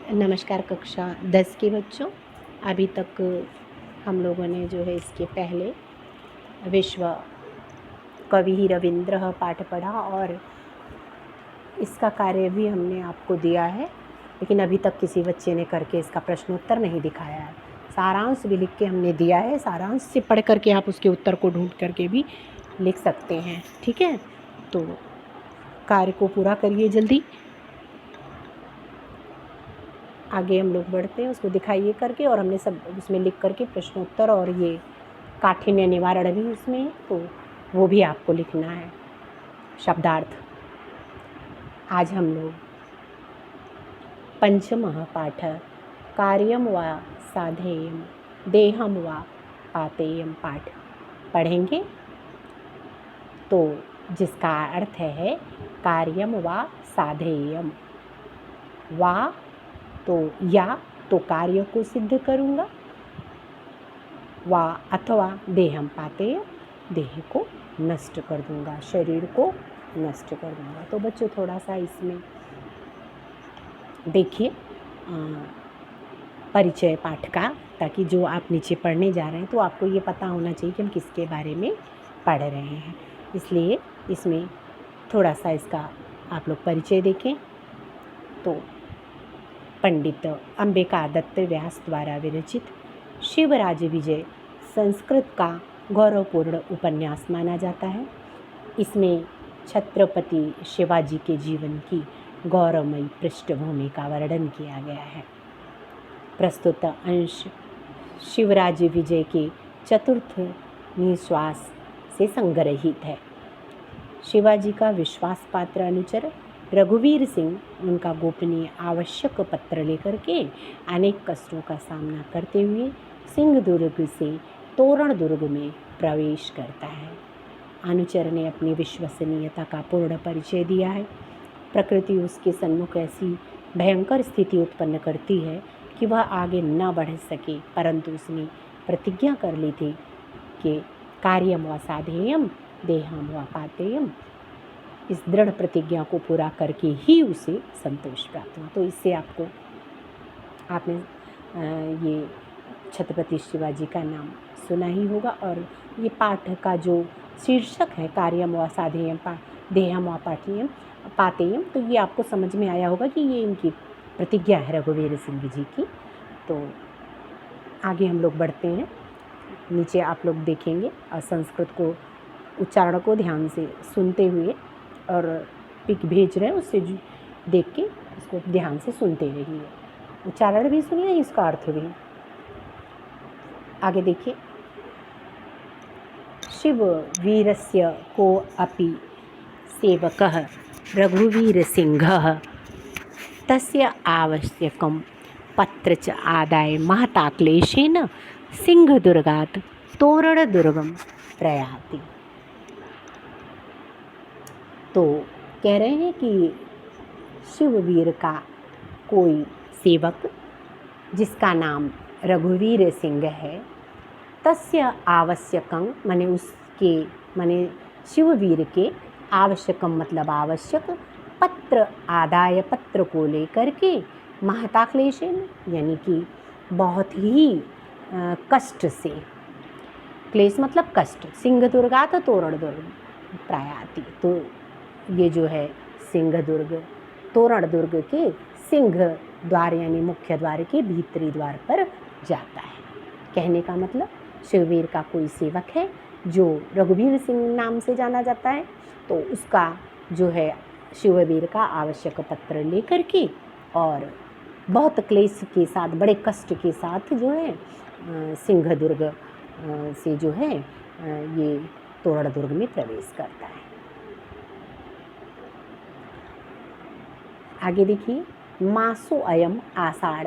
नमस्कार कक्षा 10 के बच्चों। अभी तक हम लोगों ने जो है इसके पहले विश्व कवि रविंद्र पाठ पढ़ा और इसका कार्य भी हमने आपको दिया है, लेकिन अभी तक किसी बच्चे ने करके इसका प्रश्नोत्तर नहीं दिखाया है। सारांश भी लिख के हमने दिया है, सारांश से पढ़ करके आप उसके उत्तर को ढूंढ करके भी लिख सकते हैं। ठीक है, तो कार्य को पूरा करिए जल्दी। आगे हम लोग बढ़ते हैं, उसको दिखाइए करके, और हमने सब उसमें लिख करके प्रश्नोत्तर और ये काठिन्य निवारण भी उसमें है, तो वो भी आपको लिखना है। शब्दार्थ आज हम लोग पंचमः पाठ कार्यम व साधेयम देहम व पातेयम पाठ पढ़ेंगे। तो जिसका अर्थ है कार्यम व साधेयम, वा तो या तो कार्य को सिद्ध करूँगा, वा अथवा देहम पातेय देह को नष्ट कर दूँगा, शरीर को नष्ट कर दूँगा। तो बच्चों थोड़ा सा इसमें देखिए परिचय पाठ का, ताकि जो आप नीचे पढ़ने जा रहे हैं तो आपको ये पता होना चाहिए कि हम किसके बारे में पढ़ रहे हैं। इसलिए इसमें थोड़ा सा इसका आप लोग परिचय देखें। तो पंडित अंबिका दत्त व्यास द्वारा विरचित शिवराज विजय संस्कृत का गौरवपूर्ण उपन्यास माना जाता है। इसमें छत्रपति शिवाजी के जीवन की गौरवमयी पृष्ठभूमि का वर्णन किया गया है। प्रस्तुत अंश शिवराज विजय के चतुर्थ निश्वास से संग्रहित है। शिवाजी का विश्वास पात्र अनुचर रघुवीर सिंह उनका गोपनीय आवश्यक पत्र लेकर के अनेक कष्टों का सामना करते हुए सिंहदुर्ग से तोरण दुर्ग में प्रवेश करता है। अनुचर ने अपनी विश्वसनीयता का पूर्ण परिचय दिया है। प्रकृति उसके सन्मुख ऐसी भयंकर स्थिति उत्पन्न करती है कि वह आगे न बढ़ सके, परंतु उसने प्रतिज्ञा कर ली थी कि कार्यम व साधेयम देहम व पातेयम, इस दृढ़ प्रतिज्ञा को पूरा करके ही उसे संतोष प्राप्त हुआ। तो इससे आपने ये छत्रपति शिवाजी का नाम सुना ही होगा। और ये पाठ का जो शीर्षक है कार्यम व साधेयम देहम व पातेयम, तो ये आपको समझ में आया होगा कि ये इनकी प्रतिज्ञा है रघुवीर सिंह जी की। तो आगे हम लोग बढ़ते हैं, नीचे आप लोग देखेंगे और संस्कृत को उच्चारण को ध्यान से सुनते हुए, और पिक भेज रहे हैं उससे देख के उसको ध्यान से सुनते रहिए, उच्चारण भी सुनिए, इसका अर्थ भी। आगे देखिए, शिववीरस्य को अपि सेवकः रघुवीर सिंहः तस्य आवश्यकं पत्र च आदाय महता क्लेशेन सिंहदुर्गात् तोरणदुर्गं प्रयाति। तो कह रहे हैं कि शिववीर का कोई सेवक जिसका नाम रघुवीर सिंह है, तस्य आवश्यकं माने शिववीर के आवश्यकम मतलब आवश्यक पत्र आदाय पत्र को लेकर के महता क्लेशेन यानी कि बहुत ही कष्ट से, क्लेश मतलब कष्ट, सिंहदुर्गात् तोरण दुर्ग प्रयाति। तो ये जो है सिंहदुर्ग तोरण दुर्ग के सिंह द्वार यानी मुख्य द्वार के भीतरी द्वार पर जाता है। कहने का मतलब शिववीर का कोई सेवक है जो रघुवीर सिंह नाम से जाना जाता है, तो उसका जो है शिववीर का आवश्यक पत्र लेकर के और बहुत क्लेश के साथ, बड़े कष्ट के साथ जो है सिंहदुर्ग से जो है ये तोरण दुर्ग में प्रवेश करता है। आगे देखिए, मासो अयम आषाढ़,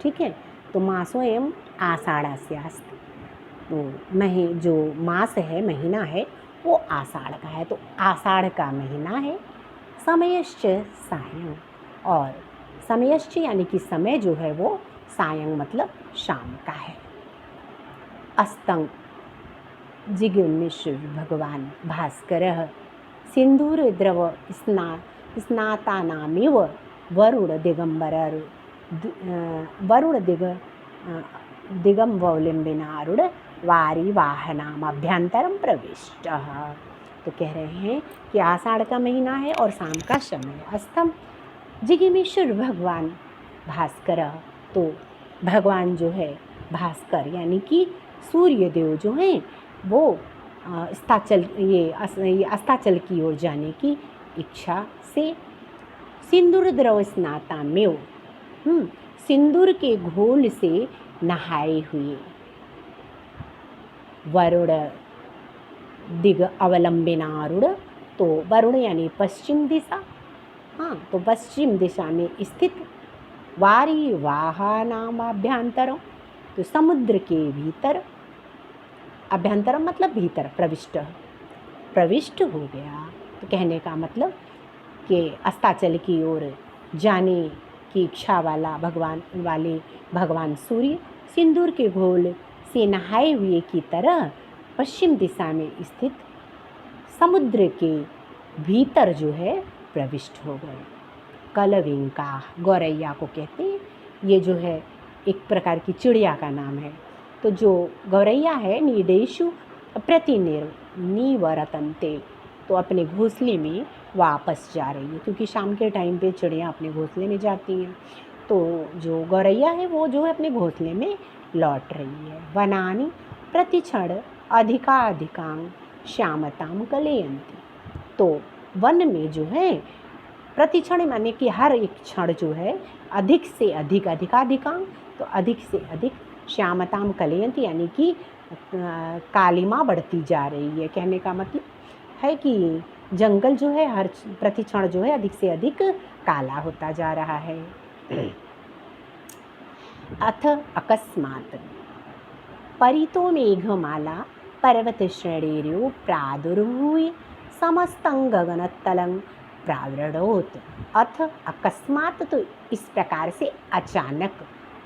ठीक है, तो मासो अयम आषाढ़स्यास्त, तो जो मास है, महीना है, वो आषाढ़ का है, तो आषाढ़ का महीना है। समयश्च सायं, और समयश्च यानी कि समय जो है वो सायं मतलब शाम का है। अस्तंग जिगमिश्र भगवान भास्करः सिंदूर द्रव स्नातानामेव वरुण दिगंबर वरुण दिगंबवलिम्बिनारुण वारी वाहनाम अभ्यंतरम प्रविष्ट। तो कह रहे हैं कि आषाढ़ का महीना है और शाम का समय अस्तम जिगमेश्वर भगवान भास्कर। तो भगवान जो है भास्कर यानी कि सूर्य देव जो हैं वो ये अस्ताचल की ओर जाने की इच्छा से सिंदूर द्रव स्नाताम्यो सिंदूर के घोल से नहाए हुए वरुण दिग अवलंबिनारुण। तो वरुण यानी पश्चिम दिशा, हाँ तो पश्चिम दिशा में स्थित वारी वाहनाभ्यंतरम, तो समुद्र के भीतर, अभ्यंतरम मतलब भीतर, प्रविष्ट हो गया। तो कहने का मतलब कि अस्ताचल की ओर जाने की इच्छा वाले भगवान सूर्य सिंदूर के घोल से नहाए हुए की तरह पश्चिम दिशा में स्थित समुद्र के भीतर जो है प्रविष्ट हो गए। कलविंका गौरैया को कहते हैं, ये जो है एक प्रकार की चिड़िया का नाम है। तो जो गौरैया है नीडेशु प्रतिनिवर्तन्ते, तो अपने घोंसले में वापस जा रही है, क्योंकि शाम के टाइम पे चिड़िया अपने घोंसले में जाती हैं। तो जो गौरैया है वो जो है अपने घोंसले में लौट रही है। वनानि प्रतिक्षण अधिकाधिकांग श्यामताम कलयन्ति। तो वन में जो है प्रतिक्षण माने कि हर एक क्षण जो है अधिक से अधिक, अधिकाधिकांग तो अधिक से अधिक, श्यामताम कलयन्ति यानी कि कालिमा बढ़ती जा रही है। कहने का मतलब है कि जंगल जो है हर प्रतिक्षण जो है अधिक से अधिक काला होता जा रहा है। अथ अकस्मात् परितो मेघमाला पर्वत श्रेणिर्यो प्रादुर्भूय समस्तं गगनतलं प्रावृणोत। अथ अकस्मात्, तो इस प्रकार से अचानक,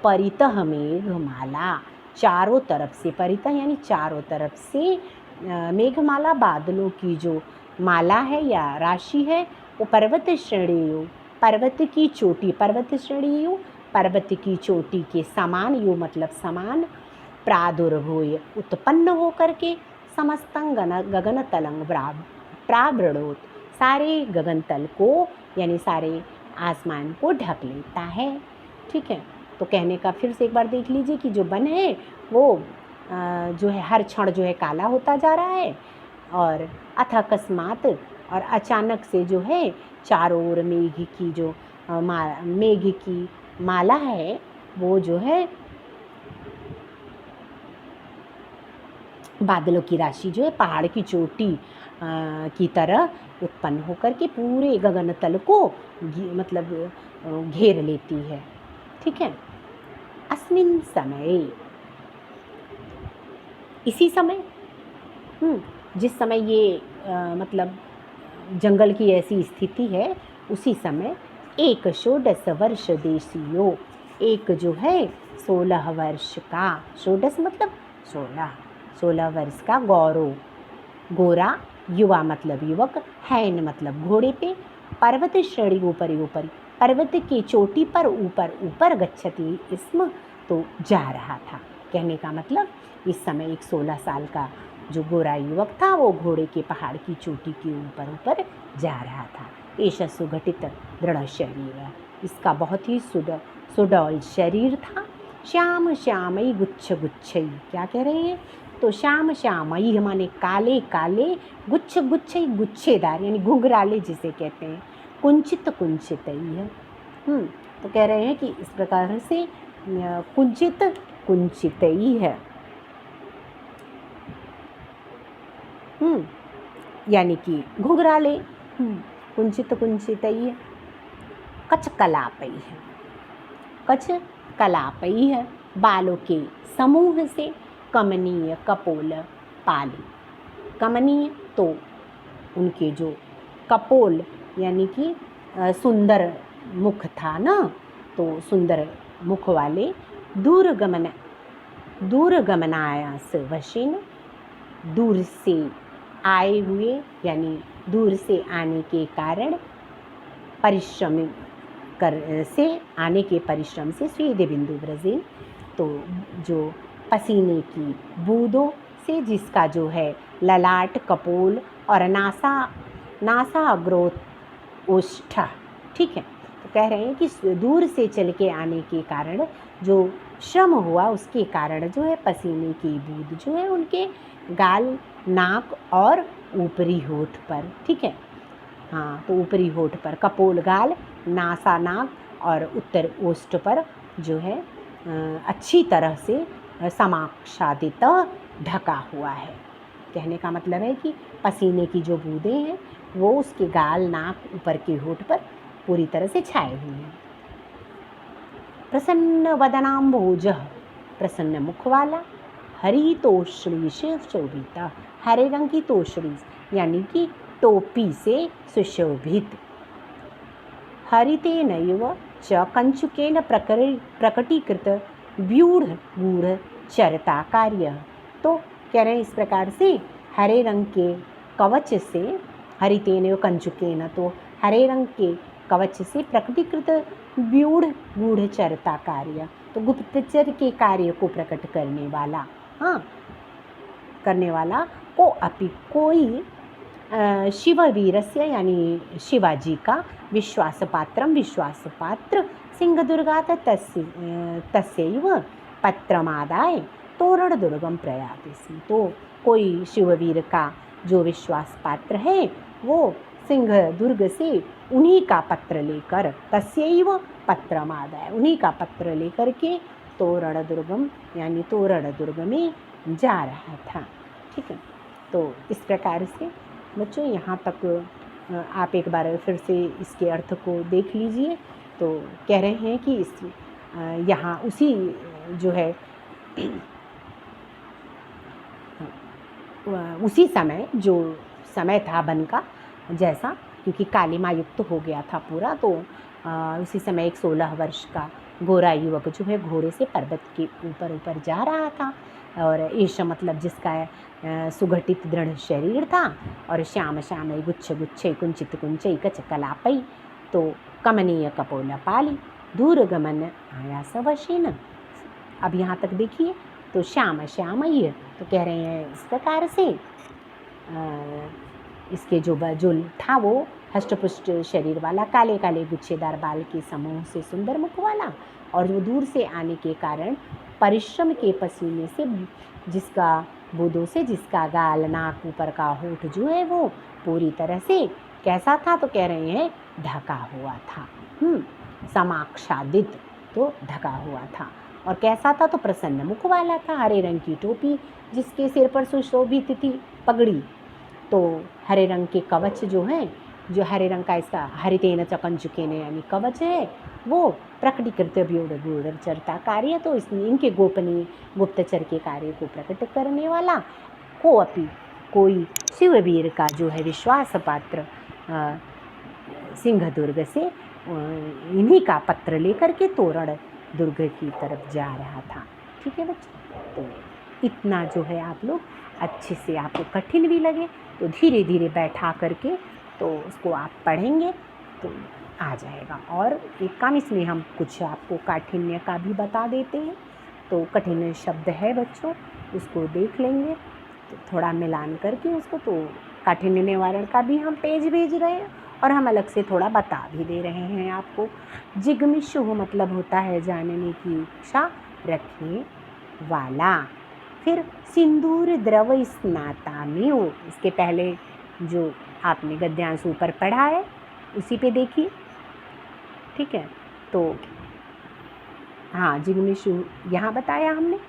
परितः मेघमाला, चारों तरफ से, परितः यानी चारों तरफ से, मेघमाला बादलों की जो माला है या राशि है, वो पर्वत श्रेणियों, पर्वत की चोटी, पर्वत श्रेणियों पर्वत की चोटी के समान, यो मतलब समान, प्रादुर्भूय उत्पन्न होकर के, समस्तं गगनतलं प्रावृणोत, सारे गगनतल को यानी सारे आसमान को ढक लेता है। ठीक है, तो कहने का फिर से एक बार देख लीजिए कि जो वन है वो जो है हर क्षण जो है काला होता जा रहा है, और अथ अकस्मात और अचानक से जो है चारों ओर मेघ की जो मेघ की माला है वो जो है बादलों की राशि जो है पहाड़ की चोटी की तरह उत्पन्न होकर के पूरे गगन तल को मतलब घेर लेती है। ठीक है, अस्मिन् समय, इसी समय, जिस समय ये मतलब जंगल की ऐसी स्थिति है, उसी समय एक 16 वर्ष देशियो, एक जो है 16 वर्ष का, 16 मतलब 16 वर्ष का गोरा युवा मतलब युवक, हैन मतलब घोड़े पे, पर्वत श्रेणी ऊपर पर्वत की चोटी पर ऊपर गच्छति इसम, तो जा रहा था। कहने का मतलब इस समय एक 16 साल का जो गोरा युवक था वो घोड़े के पहाड़ की चोटी के ऊपर जा रहा था। ऐसा सुगठित दृढ़ शरीर, इसका बहुत ही सुडौल शरीर था। श्याम श्यामई गुच्छ गुच्छई, क्या कह रहे हैं, तो श्याम श्यामई माने काले काले, गुच्छ गुच्छई गुच्छेदार यानी घुंघराले जिसे कहते हैं, कुंचित कुंचितई है। तो कह रहे हैं कि इस प्रकार से कुंचित कुंचितई है, यानी कि घुंघराले, कुंचित कुंचितई है। कच कलापई है, कच कलापई है, बालों के समूह से, कमनीय कपोल पाली, कमनीय तो उनके जो कपोल यानी कि सुंदर मुख था ना, तो सुंदर मुख वाले, दूरगमनायास वशीन, दूर से आए हुए यानी दूर से आने के कारण, परिश्रमी से आने के परिश्रम से स्वेद बिंदु ब्रजेन, तो जो पसीने की बूंदों से जिसका जो है ललाट, कपोल और नासा अग्रोष्ठा, ठीक है। तो कह रहे हैं कि दूर से चल के आने के कारण जो श्रम हुआ उसके कारण जो है पसीने की बूंद जो है उनके गाल, नाक और ऊपरी होठ पर, ठीक है। हाँ, तो ऊपरी होठ पर, कपोल गाल, नासा नाक और उत्तर ओष्ठ पर जो है अच्छी तरह से समाच्छादित ढका हुआ है। कहने का मतलब है कि पसीने की जो बूंदें हैं वो उसके गाल, नाक, ऊपर के होठ पर पूरी तरह से छाए हुए हैं। प्रसन्न वदनाम्भोजः, प्रसन्न मुख वाला, हरितोषणी से शोभिता, हरे रंग की तोषणी यानी कि टोपी से सुशोभित, हरितेनैव च कंचुकेन प्रकटीकृत व्यूढ़ गूढ़ चरता कार्य। तो कह रहे हैं इस प्रकार से हरे रंग के कवच से, हरितेन कंचुकेन, तो हरे रंग के कवच से प्रकटीकृत व्यूढ़ गूढ़ चरता कार्य, तो गुप्तचर के कार्य को प्रकट करने वाला, हाँ, करने वाला को अपि कोई शिववीरस्य यानी शिवाजी का विश्वासपात्र सिंहदुर्गात् तस्यैव पत्रमादाय तोरण दुर्गम प्रयाति स्म। तो कोई शिववीर का जो विश्वास पात्र है वो सिंह दुर्ग से उन्हीं का पत्र लेकर, तस्यैव पत्रमादाय, उन्हीं का पत्र लेकर के तोरण दुर्गम यानी तोरण दुर्ग में जा रहा था, ठीक है। तो इस प्रकार से बच्चों यहाँ तक आप एक बार फिर से इसके अर्थ को देख लीजिए। तो कह रहे हैं कि इस यहाँ उसी जो है उसी समय, जो समय था वन का जैसा, क्योंकि कालिमा युक्त हो गया था पूरा, तो उसी समय एक 16 वर्ष का गोरा युवक जो है घोड़े से पर्वत के ऊपर जा रहा था, और ईश मतलब जिसका सुगठित दृढ़ शरीर था, और श्याम श्याम गुच्छ गुच्छे कुंचित कुंचई कच कलापई, तो कमनीय कपोल पाली दूर गमन आया सवशीन। अब यहाँ तक देखिए, तो श्याम श्यामय, तो कह रहे हैं इस प्रकार से इसके जो था वो हष्टपुष्ट शरीर वाला, काले काले गुच्छेदार बाल के समूह से सुंदर मुख वाला, और वो दूर से आने के कारण परिश्रम के पसीने से जिसका बूंदों से जिसका गाल, नाक, ऊपर का होठ जो है वो पूरी तरह से कैसा था, तो कह रहे हैं ढका हुआ था, समाच्छादित, तो ढका हुआ था। और कैसा था, तो प्रसन्न मुख वाला था, हरे रंग की टोपी जिसके सिर पर सुशोभित थी पगड़ी, तो हरे रंग के कवच जो हैं, जो हरे रंग का इसका हरितेन चकंचुकेन यानी कवच है, वो प्रकटीकृत व्यूढ़ गूढ़ चरता कार्य, तो इनके गोपनीय गुप्तचर के कार्य को प्रकट करने वाला, को अपि कोई शिववीर का जो है विश्वास पात्र सिंह दुर्ग से इन्हीं का पत्र लेकर के तोरण दुर्ग की तरफ जा रहा था, ठीक है बच्चों। तो इतना जो है आप लोग अच्छे से, आपको कठिन भी लगे तो धीरे धीरे बैठा करके तो उसको आप पढ़ेंगे तो आ जाएगा। और एक काम इसमें हम कुछ आपको काठिन्य का भी बता देते हैं, तो कठिन शब्द है बच्चों, उसको देख लेंगे तो थोड़ा मिलान करके उसको, तो काठिन्य निवारण का भी हम पेज भेज रहे हैं और हम अलग से थोड़ा बता भी दे रहे हैं आपको। जिगमिषुः मतलब होता है जानने की इच्छा रखने वाला। फिर सिंदूर द्रव स्नाताम्यो, इसके पहले जो आपने गद्यांश ऊपर पढ़ा है उसी पे देखिए, ठीक है। तो हाँ, जिगमिषु यहाँ बताया हमने।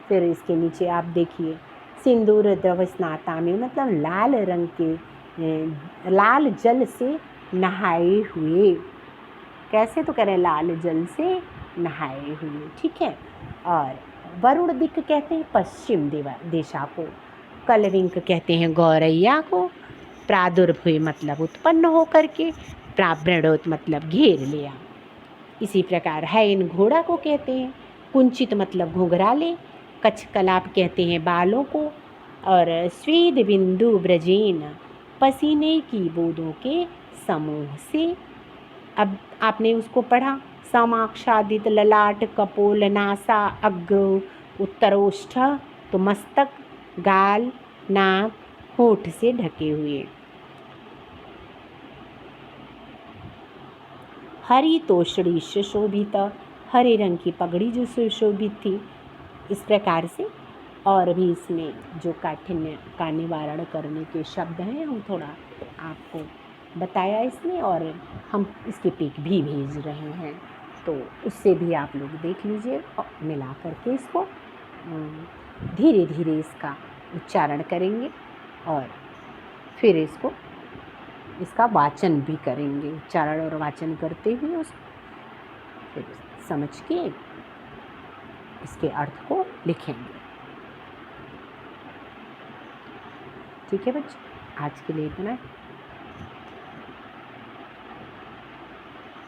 फिर इसके नीचे आप देखिए सिंदूर द्रव स्नाताम्यो मतलब लाल रंग के लाल जल से नहाए हुए, कैसे, तो कह रहे हैं लाल जल से नहाए हुए, ठीक है। और वरुण दिक् कहते हैं पश्चिम दिशा को, कलविंक कहते हैं गौरैया को, प्रादुर्भूय मतलब उत्पन्न होकर के, प्रावृणोत मतलब घेर लिया। इसी प्रकार हैन घोड़ा को कहते हैं, कुंचित मतलब घुंघराले, कचकलाप कहते हैं बालों को, और स्वेद बिंदु ब्रजेन पसीने की बूंदों के समूह से अब आपने उसको पढ़ा, समाक्षादित ललाट कपोल नासा अग्र उत्तरोष्ठ, तो मस्तक, गाल, नाक, होठ से ढके हुए। हरी तोषणी सुशोभित, हरे रंग की पगड़ी जो सुशोभित थी। इस प्रकार से और भी इसमें जो काठिन्य का निवारण करने के शब्द हैं, हम थोड़ा आपको बताया इसमें, और हम इसके पिक भी भेज रहे हैं, तो उससे भी आप लोग देख लीजिए और मिला करके इसको धीरे धीरे इसका उच्चारण करेंगे और फिर इसका वाचन भी करेंगे। उच्चारण और वाचन करते हुए उसको फिर समझ के इसके अर्थ को लिखेंगे। ठीक है बच्चों, आज के लिए इतना।